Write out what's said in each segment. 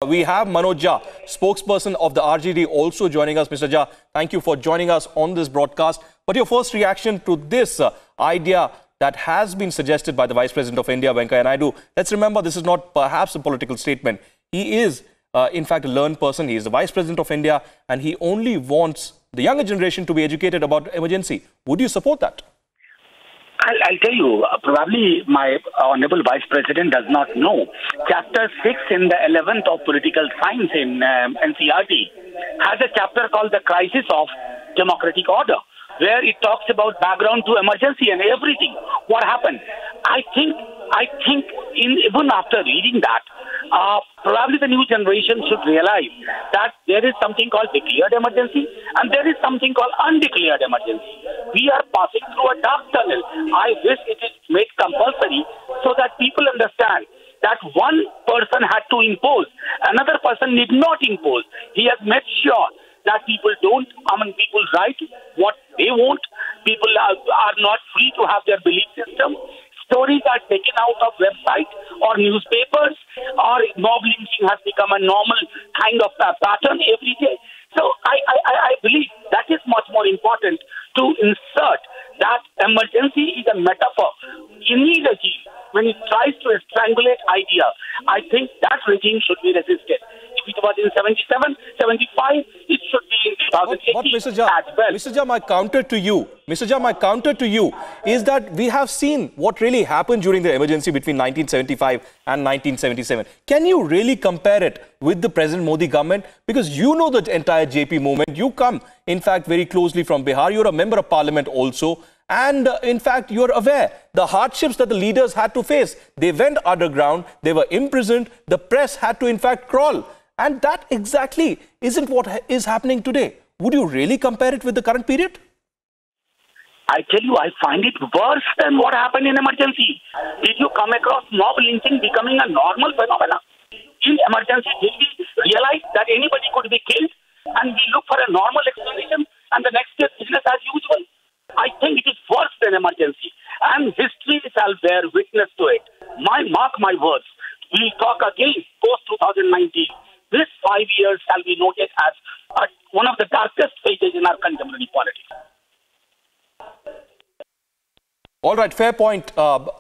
We have Manoj, spokesperson of the RJD, also joining us. Mr. Jha, thank you for joining us on this broadcast. But your first reaction to this idea that has been suggested by the Vice President of India, Venkaiah Naidu. Let's remember, this is not perhaps a political statement. He is, in fact, a learned person. He is the Vice President of India, and he only wants the younger generation to be educated about emergency. Would you support that? I'll tell you, probably my Honorable Vice President does not know. Chapter 6 in the 11th of Political Science in NCERT has a chapter called The Crisis of Democratic Order, where it talks about background to emergency and everything. What happened? I think even after reading that, probably the new generation should realize that there is something called declared emergency and there is something called undeclared emergency. We are passing through a dark tunnel. I wish it is made compulsory so that people understand that one person had to impose, another person need not impose. He has made sure that people people write what they want. People are not free to have their belief system. Stories are taken out of websites or newspapers, or mob lynching has become a normal kind of pattern every day. So I believe that is much more important to insert that emergency is a metaphor. Any regime, when it tries to strangulate idea, I think that regime should be resisted. If it was in 77, 75, it should be in 2018 but Mr. Jha, as well. Mr. Jha, my counter to you is that we have seen what really happened during the emergency between 1975 and 1977. Can you really compare it with the present Modi government? Because you know the entire JP movement. You come, in fact, very closely from Bihar. You're a member of parliament also. And in fact, you're aware the hardships that the leaders had to face. They went underground. They were imprisoned. The press had to, in fact, crawl. And that exactly isn't what is happening today. Would you really compare it with the current period? I tell you, I find it worse than what happened in emergency. Did you come across mob lynching becoming a normal phenomenon? In emergency, did we realize that anybody could be killed and we look for a normal explanation and the next day business as usual? I think it is worse than emergency. And history shall bear witness to it. Mark my words. We'll talk again post-2019. This 5 years shall be noted as one of the darkest pages in our contemporary politics. All right, fair point.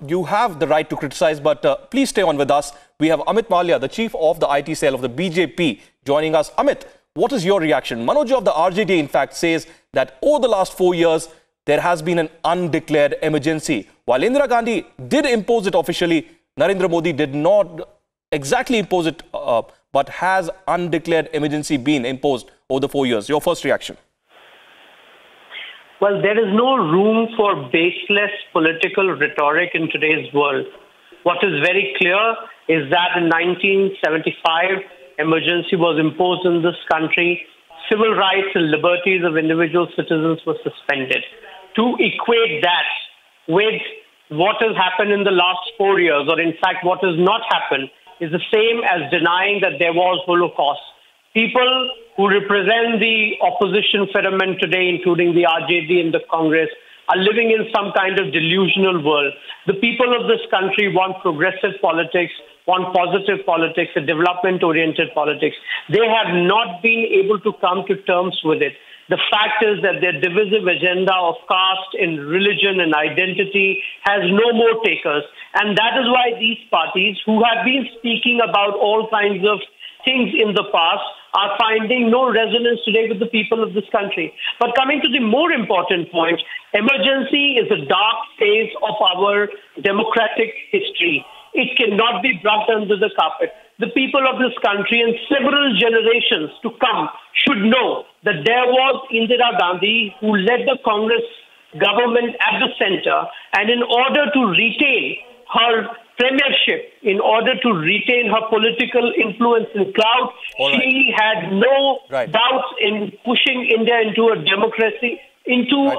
You have the right to criticize, but please stay on with us. We have Amit Malviya, the chief of the IT cell of the BJP, joining us. Amit, what is your reaction? Manoj of the RJD, in fact, says that over the last 4 years, there has been an undeclared emergency. While Indira Gandhi did impose it officially, Narendra Modi did not exactly impose it, but has undeclared emergency been imposed over the 4 years? Your first reaction? Well, there is no room for baseless political rhetoric in today's world. What is very clear is that in 1975, emergency was imposed in this country. Civil rights and liberties of individual citizens were suspended. To equate that with what has happened in the last 4 years, or in fact what has not happened, is the same as denying that there was Holocaust. People who represent the opposition firmament today, including the RJD and the Congress, are living in some kind of delusional world. The people of this country want progressive politics, want positive politics, a development-oriented politics. They have not been able to come to terms with it. The fact is that their divisive agenda of caste and religion and identity has no more takers. And that is why these parties, who have been speaking about all kinds of things in the past, are finding no resonance today with the people of this country. But coming to the more important point, emergency is a dark phase of our democratic history. It cannot be brushed under the carpet. The people of this country and several generations to come should know that there was Indira Gandhi who led the Congress government at the center, and in order to retain her premiership, in order to retain her political influence and clout, she had no doubts in pushing India into a democracy, into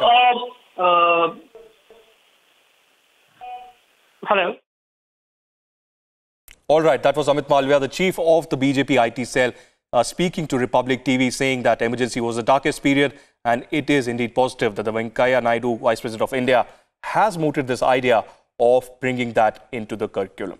hello? All right, that was Amit Malviya, the chief of the BJP IT cell, speaking to Republic TV, saying that emergency was the darkest period, and it is indeed positive that the Venkaiah Naidu, Vice President of India, has mooted this idea of bringing that into the curriculum.